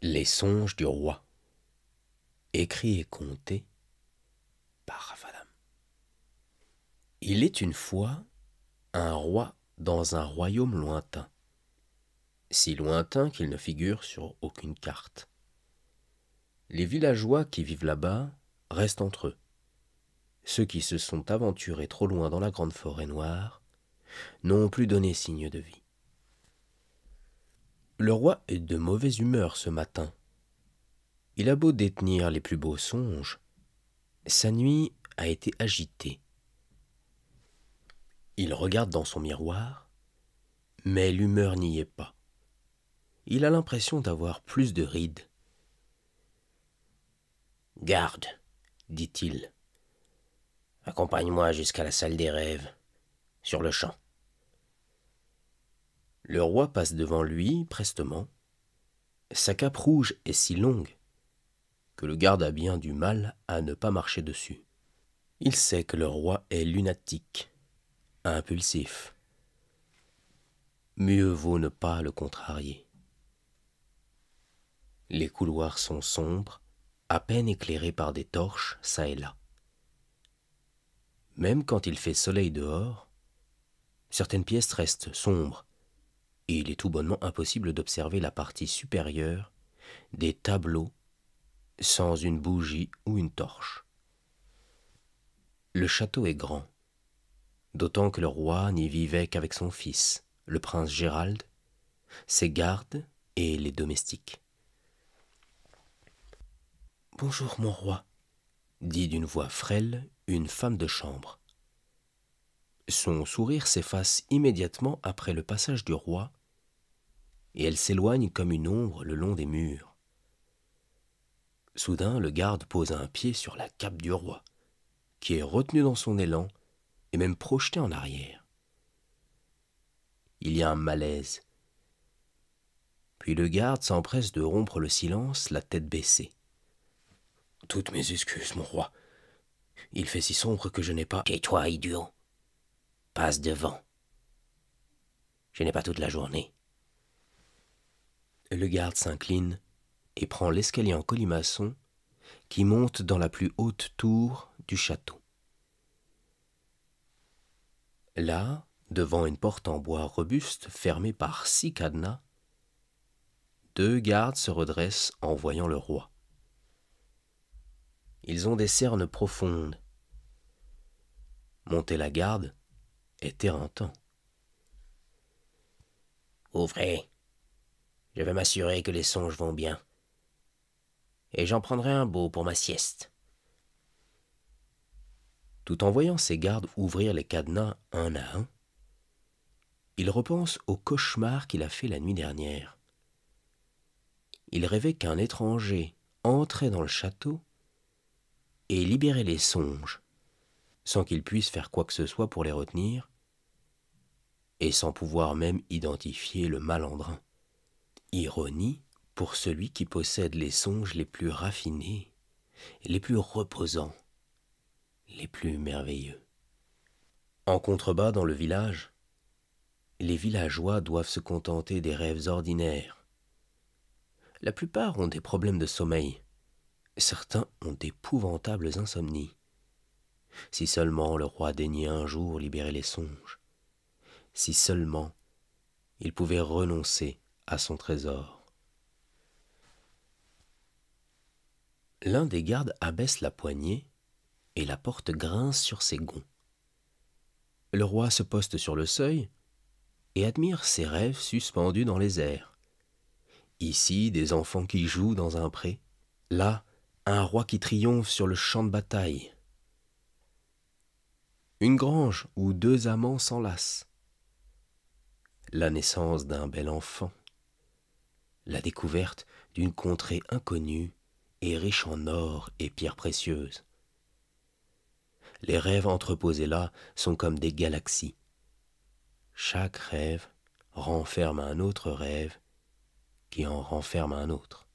Les songes du roi, écrit et conté par Raffalam. Il est une fois un roi dans un royaume lointain, si lointain qu'il ne figure sur aucune carte. Les villageois qui vivent là-bas restent entre eux. Ceux qui se sont aventurés trop loin dans la grande forêt noire n'ont plus donné signe de vie. Le roi est de mauvaise humeur ce matin. Il a beau détenir les plus beaux songes, sa nuit a été agitée. Il regarde dans son miroir, mais l'humeur n'y est pas. Il a l'impression d'avoir plus de rides. « Garde, dit-il, accompagne-moi jusqu'à la salle des rêves, sur le champ. » Le roi passe devant lui prestement. Sa cape rouge est si longue que le garde a bien du mal à ne pas marcher dessus. Il sait que le roi est lunatique, impulsif. Mieux vaut ne pas le contrarier. Les couloirs sont sombres, à peine éclairés par des torches çà et là. Même quand il fait soleil dehors, certaines pièces restent sombres, et il est tout bonnement impossible d'observer la partie supérieure des tableaux sans une bougie ou une torche. Le château est grand, d'autant que le roi n'y vivait qu'avec son fils, le prince Gérald, ses gardes et les domestiques. « Bonjour, mon roi, » dit d'une voix frêle une femme de chambre. Son sourire s'efface immédiatement après le passage du roi, et elle s'éloigne comme une ombre le long des murs. Soudain, le garde pose un pied sur la cape du roi, qui est retenu dans son élan et même projeté en arrière. Il y a un malaise. Puis le garde s'empresse de rompre le silence, la tête baissée. « Toutes mes excuses, mon roi. Il fait si sombre que je n'ai pas... »« Tais-toi, idiot. Passe devant. Je n'ai pas toute la journée. » Le garde s'incline et prend l'escalier en colimaçon qui monte dans la plus haute tour du château. Là, devant une porte en bois robuste fermée par 6 cadenas, 2 gardes se redressent en voyant le roi. Ils ont des cernes profondes. Monter la garde est éreintant. « Ouvrez. Je vais m'assurer que les songes vont bien. Et j'en prendrai un beau pour ma sieste. » Tout en voyant ses gardes ouvrir les cadenas un à un, il repense au cauchemar qu'il a fait la nuit dernière. Il rêvait qu'un étranger entrait dans le château et libérait les songes, sans qu'il puisse faire quoi que ce soit pour les retenir, et sans pouvoir même identifier le malandrin. Ironie pour celui qui possède les songes les plus raffinés, les plus reposants, les plus merveilleux. En contrebas dans le village, les villageois doivent se contenter des rêves ordinaires. La plupart ont des problèmes de sommeil. Certains ont d'épouvantables insomnies. Si seulement le roi daignait un jour libérer les songes. Si seulement il pouvait renoncer à son trésor. L'un des gardes abaisse la poignée et la porte grince sur ses gonds. Le roi se poste sur le seuil et admire ses rêves suspendus dans les airs. Ici, des enfants qui jouent dans un pré. Là, un roi qui triomphe sur le champ de bataille. Une grange où 2 amants s'enlacent. La naissance d'un bel enfant. La découverte d'une contrée inconnue et riche en or et pierres précieuses. Les rêves entreposés là sont comme des galaxies. Chaque rêve renferme un autre rêve qui en renferme un autre.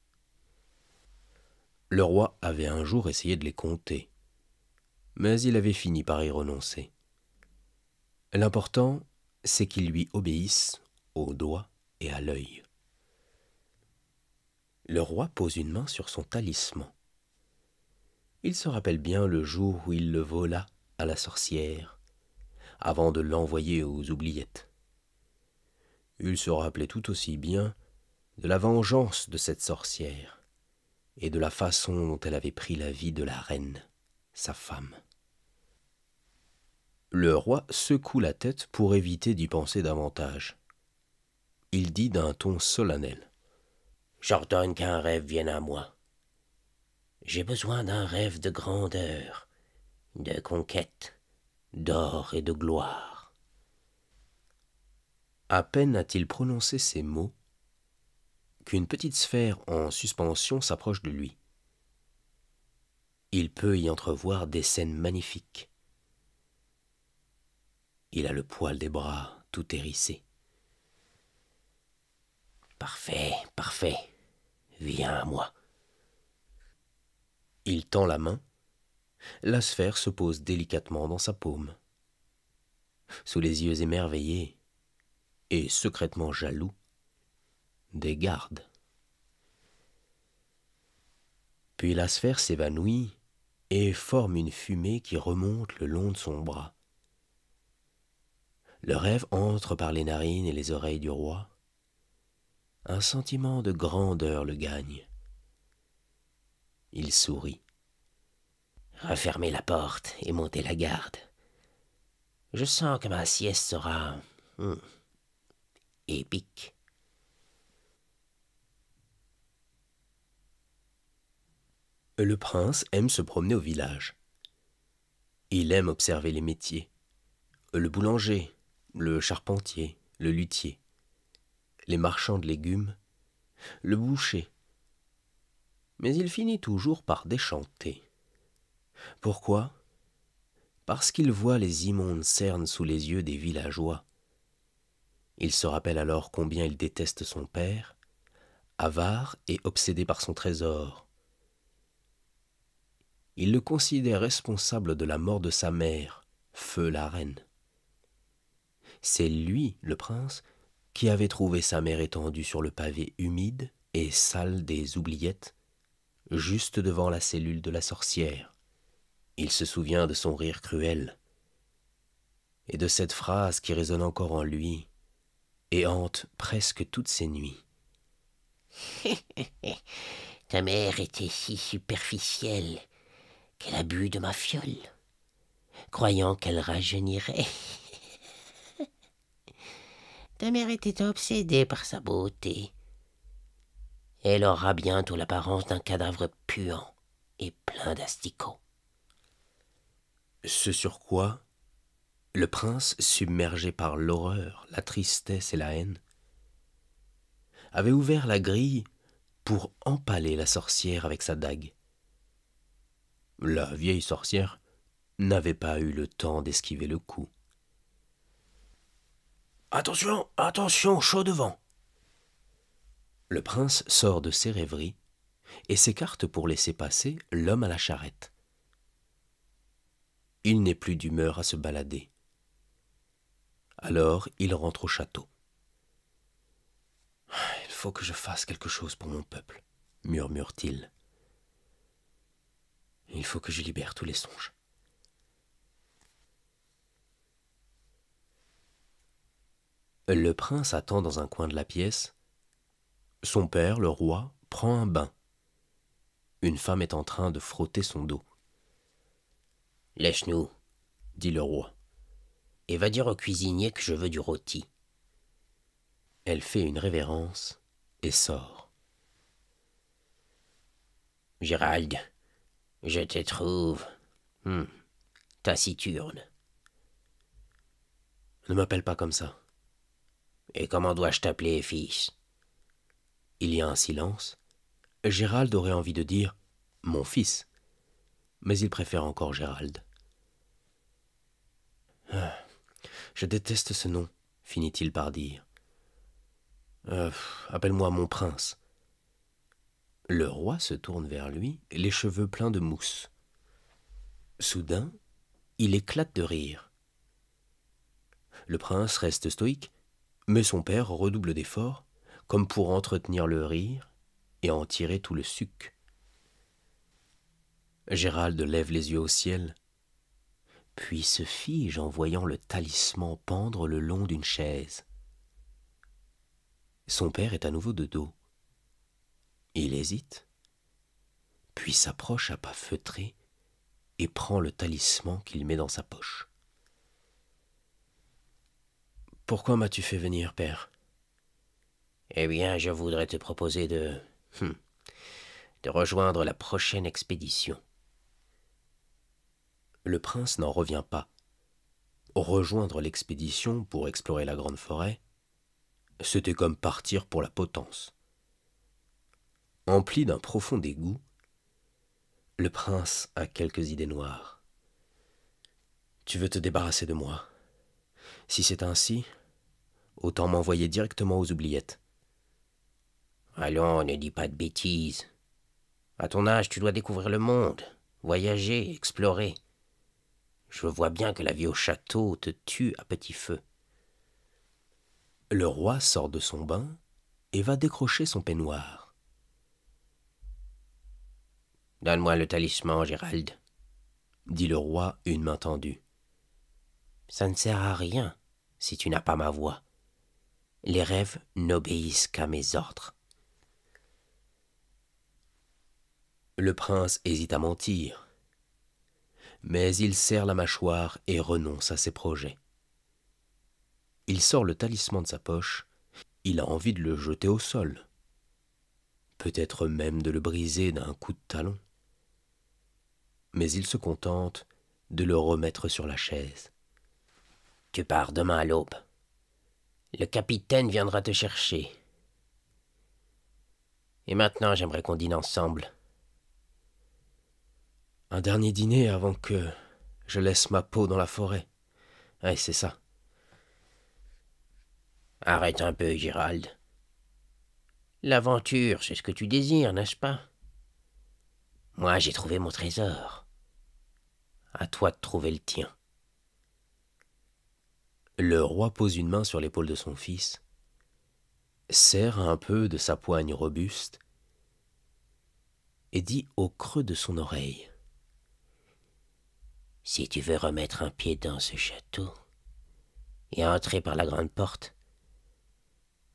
Le roi avait un jour essayé de les compter, mais il avait fini par y renoncer. L'important, c'est qu'ils lui obéissent au doigt et à l'œil. Le roi pose une main sur son talisman. Il se rappelle bien le jour où il le vola à la sorcière, avant de l'envoyer aux oubliettes. Il se rappelait tout aussi bien de la vengeance de cette sorcière et de la façon dont elle avait pris la vie de la reine, sa femme. Le roi secoue la tête pour éviter d'y penser davantage. Il dit d'un ton solennel. « J'ordonne qu'un rêve vienne à moi. J'ai besoin d'un rêve de grandeur, de conquête, d'or et de gloire. » À peine a-t-il prononcé ces mots qu'une petite sphère en suspension s'approche de lui. Il peut y entrevoir des scènes magnifiques. Il a le poil des bras tout hérissé. « Parfait, parfait, viens à moi. » Il tend la main. La sphère se pose délicatement dans sa paume. Sous les yeux émerveillés et secrètement jaloux des gardes. Puis la sphère s'évanouit et forme une fumée qui remonte le long de son bras. Le rêve entre par les narines et les oreilles du roi. Un sentiment de grandeur le gagne. Il sourit. « Refermez la porte et montez la garde. Je sens que ma sieste sera épique. » Le prince aime se promener au village. Il aime observer les métiers. Le boulanger, le charpentier, le luthier, les marchands de légumes, le boucher. Mais il finit toujours par déchanter. Pourquoi ? Parce qu'il voit les immondes cernes sous les yeux des villageois. Il se rappelle alors combien il déteste son père, avare et obsédé par son trésor. Il le considère responsable de la mort de sa mère, Feu la reine. C'est lui, le prince, qui avait trouvé sa mère étendue sur le pavé humide et sale des oubliettes, juste devant la cellule de la sorcière. Il se souvient de son rire cruel et de cette phrase qui résonne encore en lui et hante presque toutes ses nuits. « Ta mère était si superficielle qu'elle a bu de ma fiole, croyant qu'elle rajeunirait. Ta mère était obsédée par sa beauté. Elle aura bientôt l'apparence d'un cadavre puant et plein d'asticots. » Ce sur quoi le prince, submergé par l'horreur, la tristesse et la haine, avait ouvert la grille pour empaler la sorcière avec sa dague. La vieille sorcière n'avait pas eu le temps d'esquiver le coup. « Attention, attention, chaud devant !» Le prince sort de ses rêveries et s'écarte pour laisser passer l'homme à la charrette. Il n'est plus d'humeur à se balader. Alors il rentre au château. « Il faut que je fasse quelque chose pour mon peuple, » murmure-t-il. « Il faut que je libère tous les songes. » Le prince attend dans un coin de la pièce. Son père, le roi, prend un bain. Une femme est en train de frotter son dos. « Lèche-nous, » dit le roi, « et va dire au cuisinier que je veux du rôti. » Elle fait une révérence et sort. « Gérald, je te trouve taciturne. » « Ne m'appelle pas comme ça. »« Et comment dois-je t'appeler, fils ?» Il y a un silence. Gérald aurait envie de dire « mon fils », mais il préfère encore Gérald. « Je déteste ce nom, » finit-il par dire. « Appelle-moi mon prince. » Le roi se tourne vers lui, les cheveux pleins de mousse. Soudain, il éclate de rire. Le prince reste stoïque, mais son père redouble d'efforts, comme pour entretenir le rire, et en tirer tout le suc. Gérald lève les yeux au ciel, puis se fige en voyant le talisman pendre le long d'une chaise. Son père est à nouveau de dos. Il hésite, puis s'approche à pas feutrés et prend le talisman qu'il met dans sa poche. « Pourquoi m'as-tu fait venir, père ?»« Eh bien, je voudrais te proposer de rejoindre la prochaine expédition. » Le prince n'en revient pas. Rejoindre l'expédition pour explorer la grande forêt, c'était comme partir pour la potence. Empli d'un profond dégoût, le prince a quelques idées noires. « Tu veux te débarrasser de moi. Si c'est ainsi, autant m'envoyer directement aux oubliettes. » « Allons, ne dis pas de bêtises. À ton âge, tu dois découvrir le monde, voyager, explorer. Je vois bien que la vie au château te tue à petit feu. » Le roi sort de son bain et va décrocher son peignoir. « Donne-moi le talisman, Gérald, » dit le roi, une main tendue. « Ça ne sert à rien si tu n'as pas ma voix. Les rêves n'obéissent qu'à mes ordres. » Le prince hésite à mentir, mais il serre la mâchoire et renonce à ses projets. Il sort le talisman de sa poche, il a envie de le jeter au sol, peut-être même de le briser d'un coup de talon. Mais il se contente de le remettre sur la chaise. « Tu pars demain à l'aube. Le capitaine viendra te chercher. Et maintenant, j'aimerais qu'on dîne ensemble. » Un dernier dîner avant que je laisse ma peau dans la forêt. Ouais, c'est ça. Arrête un peu, Gérald. L'aventure, c'est ce que tu désires, n'est-ce pas? Moi, j'ai trouvé mon trésor. À toi de trouver le tien. Le roi pose une main sur l'épaule de son fils, serre un peu de sa poigne robuste et dit au creux de son oreille: « Si tu veux remettre un pied dans ce château et entrer par la grande porte,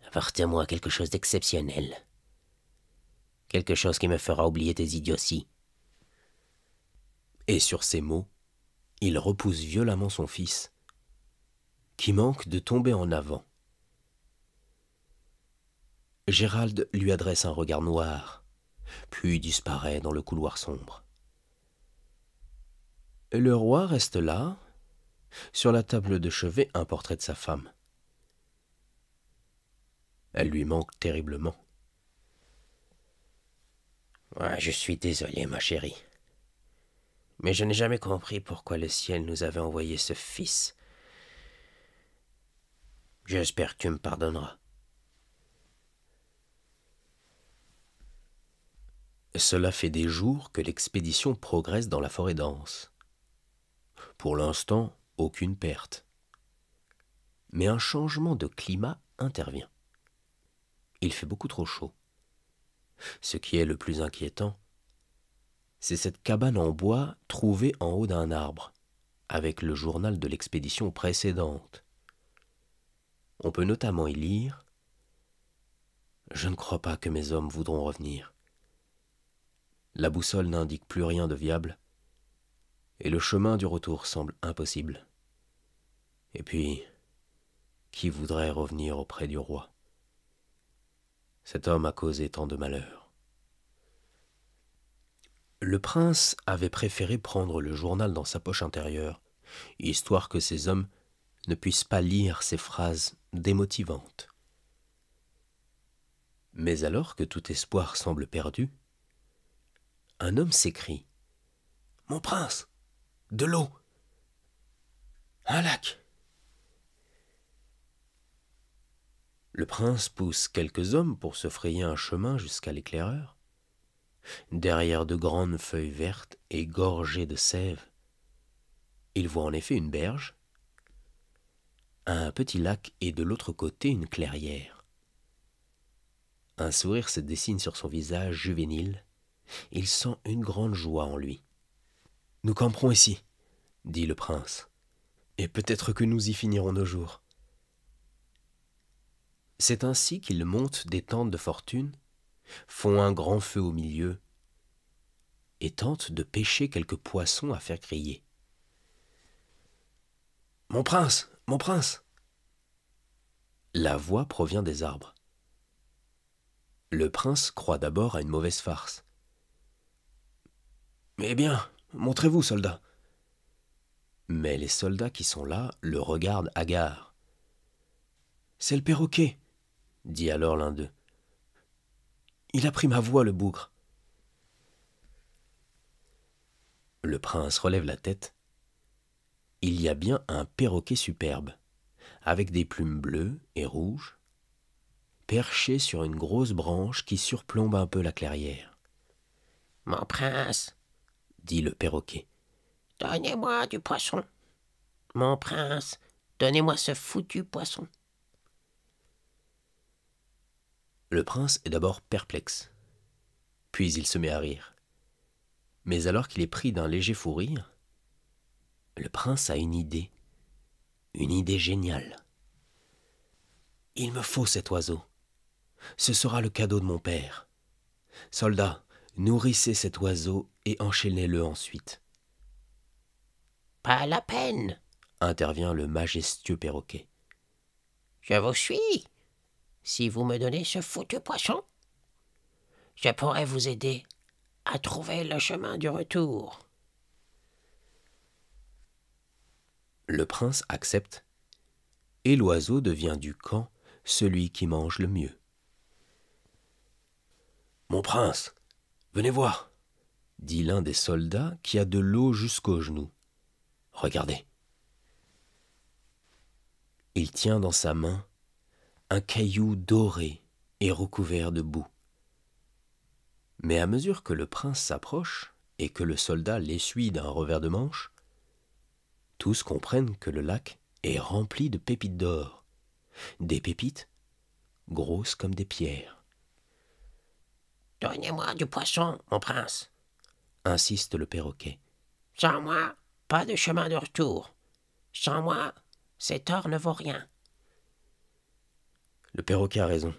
apporte-moi quelque chose d'exceptionnel. Quelque chose qui me fera oublier tes idioties. » Et sur ces mots, il repousse violemment son fils, qui manque de tomber en avant. Gérald lui adresse un regard noir, puis disparaît dans le couloir sombre. Le roi reste là, sur la table de chevet, un portrait de sa femme. Elle lui manque terriblement. Ouais, je suis désolé, ma chérie. Mais je n'ai jamais compris pourquoi le ciel nous avait envoyé ce fils. J'espère que tu me pardonneras. Cela fait des jours que l'expédition progresse dans la forêt dense. Pour l'instant, aucune perte. Mais un changement de climat intervient. Il fait beaucoup trop chaud. Ce qui est le plus inquiétant, c'est cette cabane en bois trouvée en haut d'un arbre, avec le journal de l'expédition précédente. On peut notamment y lire: « Je ne crois pas que mes hommes voudront revenir. La boussole n'indique plus rien de viable, et le chemin du retour semble impossible. Et puis, qui voudrait revenir auprès du roi? Cet homme a causé tant de malheur. » Le prince avait préféré prendre le journal dans sa poche intérieure, histoire que ses hommes ne puissent pas lire ces phrases démotivantes. Mais alors que tout espoir semble perdu, un homme s'écrie: « Mon prince, de l'eau! Un lac !» Le prince pousse quelques hommes pour se frayer un chemin jusqu'à l'éclaireur. Derrière de grandes feuilles vertes et gorgées de sève, il voit en effet une berge, un petit lac et de l'autre côté une clairière. Un sourire se dessine sur son visage juvénile. Il sent une grande joie en lui. « Nous camperons ici, » dit le prince, « et peut-être que nous y finirons nos jours. » C'est ainsi qu'ils montent des tentes de fortune, font un grand feu au milieu et tentent de pêcher quelques poissons à faire griller. « Mon prince, mon prince !» La voix provient des arbres. Le prince croit d'abord à une mauvaise farce. « Eh bien, montrez-vous, soldats !» Mais les soldats qui sont là le regardent hagards. « C'est le perroquet !» dit alors l'un d'eux. « Il a pris ma voix, le bougre !» Le prince relève la tête. Il y a bien un perroquet superbe, avec des plumes bleues et rouges, perché sur une grosse branche qui surplombe un peu la clairière. « Mon prince, dit le perroquet, donnez-moi du poisson. Mon prince, donnez-moi ce foutu poisson. » Le prince est d'abord perplexe, puis il se met à rire. Mais alors qu'il est pris d'un léger fou rire, le prince a une idée géniale. « Il me faut cet oiseau. Ce sera le cadeau de mon père. Soldats, nourrissez cet oiseau et enchaînez-le ensuite. »« Pas la peine, intervient le majestueux perroquet. »« Je vous suis. Si vous me donnez ce foutu poisson, je pourrai vous aider à trouver le chemin du retour. » Le prince accepte, et l'oiseau devient du camp celui qui mange le mieux. « Mon prince, venez voir, » dit l'un des soldats qui a de l'eau jusqu'aux genoux. « Regardez. » Il tient dans sa main un caillou doré et recouvert de boue. Mais à mesure que le prince s'approche et que le soldat l'essuie d'un revers de manche, tous comprennent que le lac est rempli de pépites d'or, des pépites grosses comme des pierres. « Donnez-moi du poisson, mon prince, » insiste le perroquet. « Sans moi, pas de chemin de retour. Sans moi, cet or ne vaut rien. » Le perroquet a raison,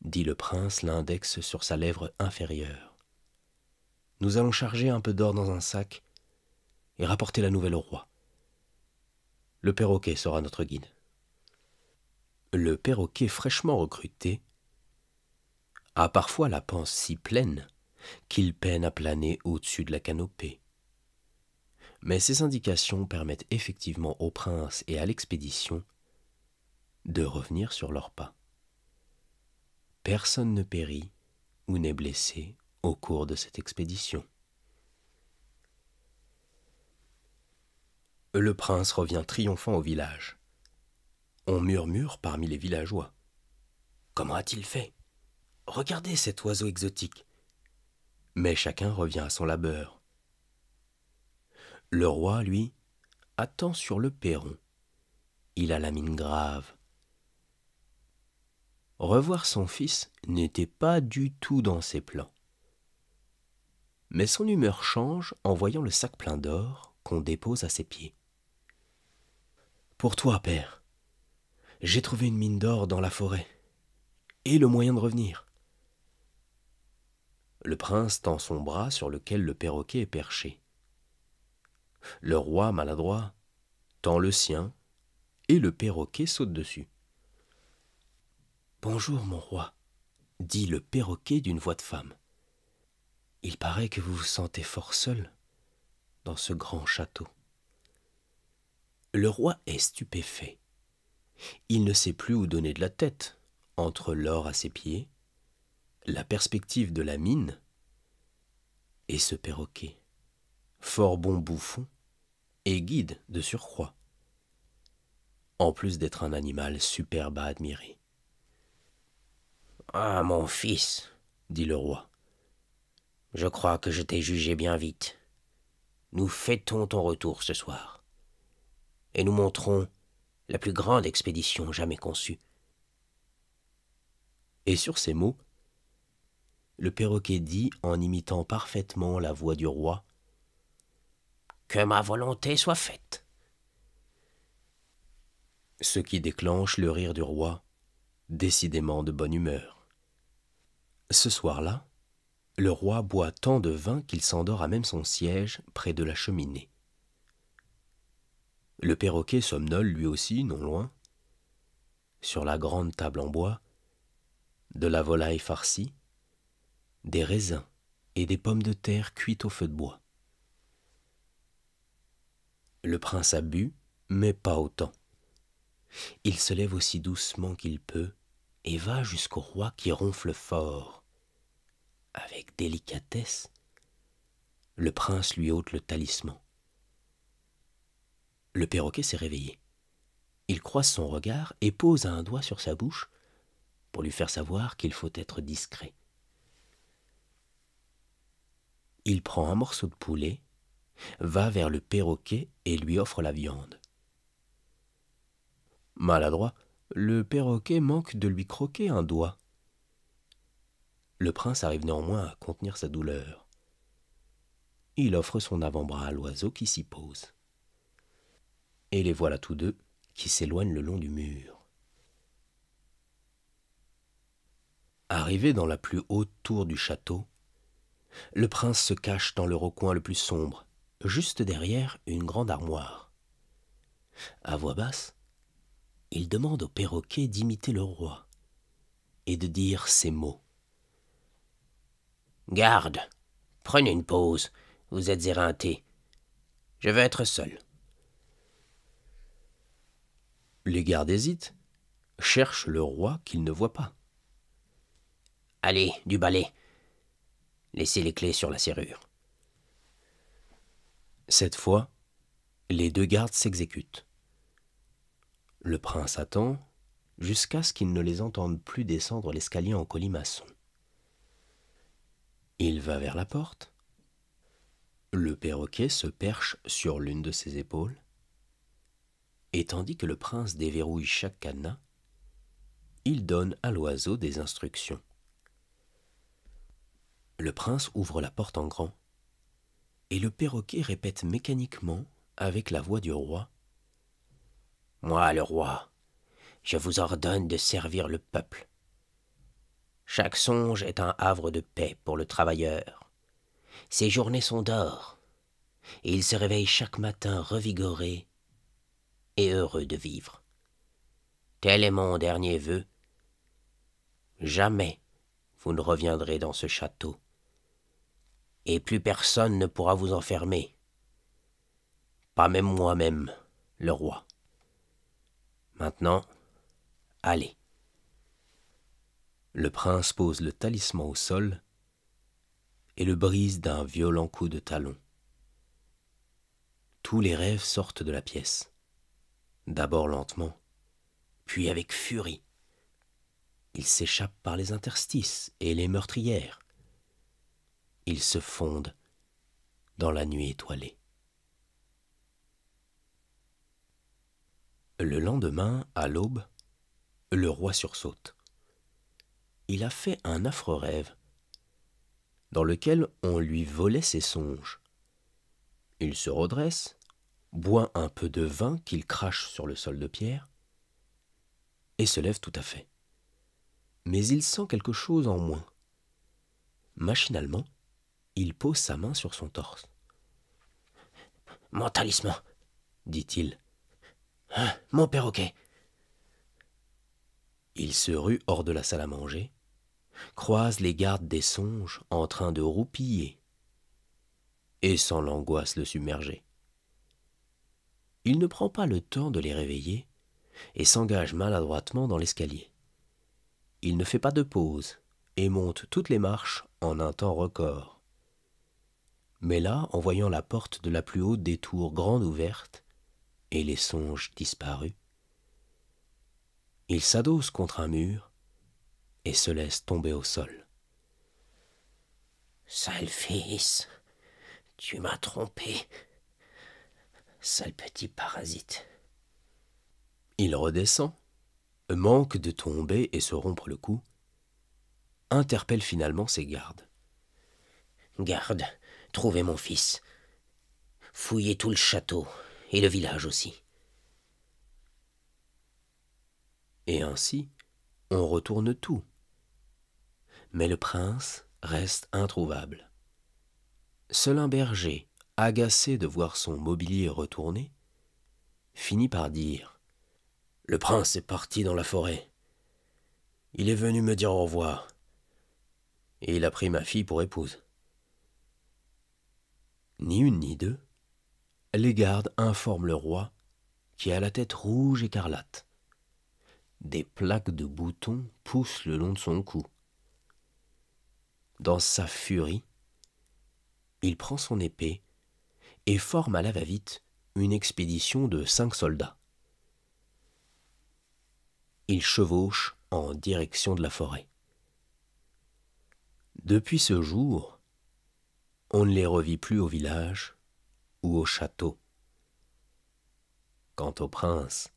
dit le prince, l'index sur sa lèvre inférieure. Nous allons charger un peu d'or dans un sac et rapporter la nouvelle au roi. Le perroquet sera notre guide. Le perroquet fraîchement recruté a parfois la panse si pleine qu'il peine à planer au-dessus de la canopée. Mais ces indications permettent effectivement au prince et à l'expédition de revenir sur leurs pas. Personne ne périt ou n'est blessé au cours de cette expédition. Le prince revient triomphant au village. On murmure parmi les villageois. « Comment a-t-il fait ? Regardez cet oiseau exotique !» Mais chacun revient à son labeur. Le roi, lui, attend sur le perron. Il a la mine grave. Revoir son fils n'était pas du tout dans ses plans. Mais son humeur change en voyant le sac plein d'or qu'on dépose à ses pieds. « Pour toi, père, j'ai trouvé une mine d'or dans la forêt, et le moyen de revenir. » Le prince tend son bras sur lequel le perroquet est perché. Le roi, maladroit, tend le sien, et le perroquet saute dessus. « Bonjour, mon roi, » dit le perroquet d'une voix de femme. « Il paraît que vous vous sentez fort seul dans ce grand château. » Le roi est stupéfait. Il ne sait plus où donner de la tête, entre l'or à ses pieds, la perspective de la mine et ce perroquet, fort bon bouffon et guide de surcroît, en plus d'être un animal superbe à admirer. « Ah, mon fils, » dit le roi, « je crois que je t'ai jugé bien vite. Nous fêtons ton retour ce soir, et nous montrons la plus grande expédition jamais conçue. Et sur ces mots, le perroquet dit, en imitant parfaitement la voix du roi, « Que ma volonté soit faite. » Ce qui déclenche le rire du roi, décidément de bonne humeur. Ce soir-là, le roi boit tant de vin qu'il s'endort à même son siège près de la cheminée. Le perroquet somnole lui aussi, non loin. Sur la grande table en bois, de la volaille farcie, des raisins et des pommes de terre cuites au feu de bois. Le prince a bu, mais pas autant. Il se lève aussi doucement qu'il peut et va jusqu'au roi qui ronfle fort. Avec délicatesse, le prince lui ôte le talisman. Le perroquet s'est réveillé. Il croise son regard et pose un doigt sur sa bouche pour lui faire savoir qu'il faut être discret. Il prend un morceau de poulet, va vers le perroquet et lui offre la viande. Maladroit, le perroquet manque de lui croquer un doigt. Le prince arrive néanmoins à contenir sa douleur. Il offre son avant-bras à l'oiseau qui s'y pose. Et les voilà tous deux qui s'éloignent le long du mur. Arrivé dans la plus haute tour du château, le prince se cache dans le recoin le plus sombre, juste derrière une grande armoire. À voix basse, il demande au perroquet d'imiter le roi et de dire ces mots. « Garde, prenez une pause, vous êtes éreinté. Je veux être seul. » Les gardes hésitent, cherchent le roi qu'ils ne voient pas. « Allez, du balai. Laissez les clés sur la serrure. » Cette fois, les deux gardes s'exécutent. Le prince attend jusqu'à ce qu'il ne les entende plus descendre l'escalier en colimaçon. Il va vers la porte. Le perroquet se perche sur l'une de ses épaules. Et tandis que le prince déverrouille chaque cadenas, il donne à l'oiseau des instructions. Le prince ouvre la porte en grand, et le perroquet répète mécaniquement, avec la voix du roi, « Moi, le roi, je vous ordonne de servir le peuple. Chaque songe est un havre de paix pour le travailleur. Ses journées sont d'or, et il se réveille chaque matin revigoré et heureux de vivre. Tel est mon dernier vœu. Jamais vous ne reviendrez dans ce château, et plus personne ne pourra vous enfermer. Pas même moi-même, le roi. Maintenant, allez. » Le prince pose le talisman au sol et le brise d'un violent coup de talon. Tous les rêves sortent de la pièce, d'abord lentement, puis avec furie. Ils s'échappent par les interstices et les meurtrières. Ils se fondent dans la nuit étoilée. Le lendemain, à l'aube, le roi sursaute. Il a fait un affreux rêve, dans lequel on lui volait ses songes. Il se redresse, boit un peu de vin qu'il crache sur le sol de pierre, et se lève tout à fait. Mais il sent quelque chose en moins. Machinalement, il pose sa main sur son torse. « Mon talisman, » dit-il. « Mon perroquet. » Il se rue hors de la salle à manger, croise les gardes des songes en train de roupiller, et sent l'angoisse le submerger. Il ne prend pas le temps de les réveiller et s'engage maladroitement dans l'escalier. Il ne fait pas de pause et monte toutes les marches en un temps record. Mais là, en voyant la porte de la plus haute des tours grande ouverte et les songes disparus, il s'adosse contre un mur et se laisse tomber au sol. « Sale fils, tu m'as trompé. Sale petit parasite. » Il redescend, manque de tomber et se rompre le cou, interpelle finalement ses gardes. Garde, trouvez mon fils. Fouillez tout le château, et le village aussi. Et ainsi, on retourne tout. Mais le prince reste introuvable. Seul un berger, agacé de voir son mobilier retourné, finit par dire « Le prince est parti dans la forêt. Il est venu me dire au revoir. Et il a pris ma fille pour épouse. » Ni une ni deux, les gardes informent le roi qui a la tête rouge écarlate. Des plaques de boutons poussent le long de son cou. Dans sa furie, il prend son épée et forme à la va-vite une expédition de 5 soldats. Il chevauche en direction de la forêt. Depuis ce jour, on ne les revit plus au village ou au château. Quant au prince,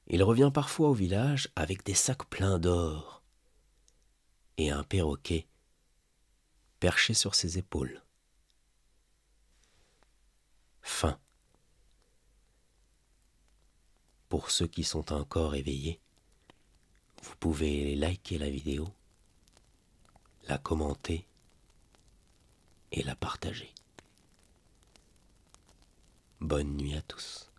il revient parfois au village avec des sacs pleins d'or et un perroquet perché sur ses épaules. Fin. Pour ceux qui sont encore éveillés, vous pouvez liker la vidéo, la commenter et la partager. Bonne nuit à tous.